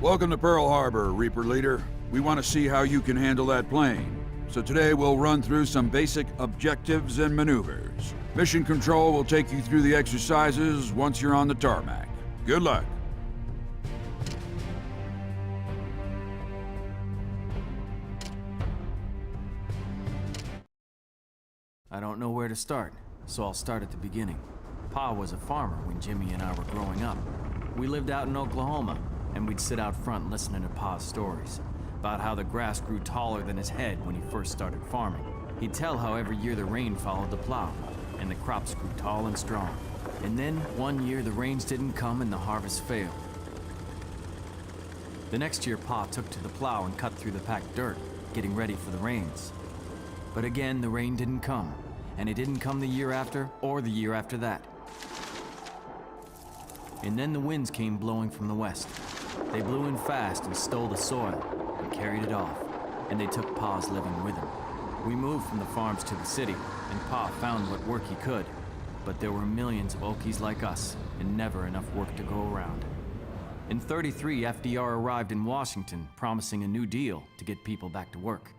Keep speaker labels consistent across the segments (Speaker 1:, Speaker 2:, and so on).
Speaker 1: Welcome to Pearl Harbor, Reaper Leader. We want to see how you can handle that plane. So today we'll run through some basic objectives and maneuvers. Mission Control will take you through the exercises once you're on the tarmac. Good luck.
Speaker 2: I don't know where to start, so I'll start at the beginning. Pa was a farmer when Jimmy and I were growing up. We lived out in Oklahoma, and we'd sit out front listening to Pa's stories about how the grass grew taller than his head when he first started farming. He'd tell how every year the rain followed the plow, and the crops grew tall and strong. And then, one year, the rains didn't come and the harvest failed. The next year, Pa took to the plow and cut through the packed dirt, getting ready for the rains. But again, the rain didn't come, and it didn't come the year after or the year after that. And then the winds came blowing from the west. They blew in fast and stole the soil and carried it off, and they took Pa's living with him. We moved from the farms to the city, and Pa found what work he could, but there were millions of Okies like us, and never enough work to go around. In '33, FDR arrived in Washington, promising a new deal to get people back to work.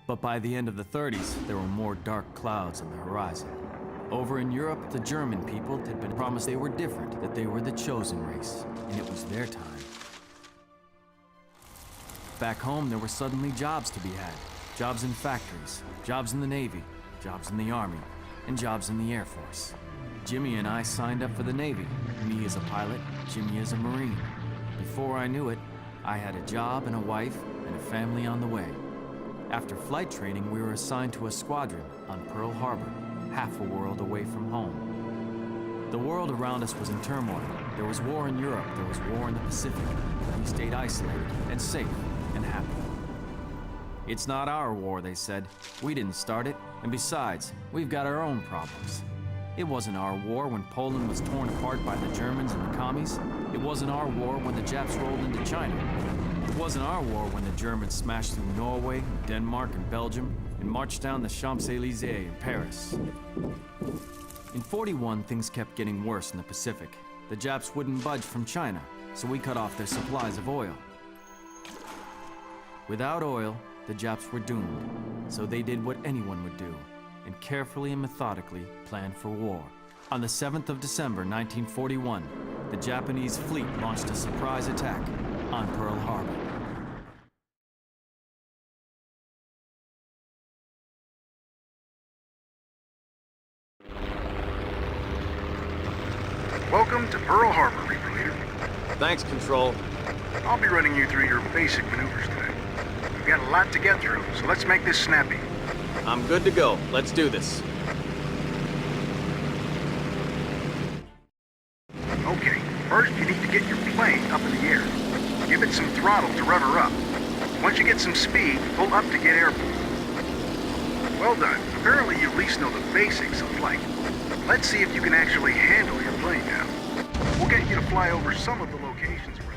Speaker 2: But by the end of the '30s, there were more dark clouds on the horizon. Over in Europe, the German people had been promised they were different, that they were the chosen race, and it was their time. Back home, there were suddenly jobs to be had. Jobs in factories, jobs in the Navy, jobs in the Army, and jobs in the Air Force. Jimmy and I signed up for the Navy, me as a pilot, Jimmy as a Marine. Before I knew it, I had a job and a wife and a family on the way. After flight training, we were assigned to a squadron on Pearl Harbor, half a world away from home. The world around us was in turmoil. There was war in Europe, there was war in the Pacific. We stayed isolated and safe and happy. It's not our war, they said. We didn't start it, and besides, we've got our own problems. It wasn't our war when Poland was torn apart by the Germans and the commies. It wasn't our war when the Japs rolled into China. It wasn't our war when the Germans smashed through Norway, Denmark, and Belgium, and marched down the Champs-Élysées in Paris. In '41, things kept getting worse in the Pacific. The Japs wouldn't budge from China, so we cut off their supplies of oil. Without oil, the Japs were doomed, so they did what anyone would do, and carefully and methodically planned for war. On the 7th of December, 1941, the Japanese fleet launched a surprise attack on Pearl Harbor.
Speaker 3: Welcome to Pearl Harbor, Reaper Leader.
Speaker 4: Thanks, Control.
Speaker 3: I'll be running you through your basic maneuvers today. We've got a lot to get through, so let's make this snappy.
Speaker 4: I'm good to go. Let's do this.
Speaker 3: Okay, first you need to get your plane up in the air. Give it some throttle to rev her up. Once you get some speed, pull up to get airborne. Well done. Apparently you at least know the basics of flight. Let's see if you can actually handle your plane now. We'll get you to fly over some of the locations around.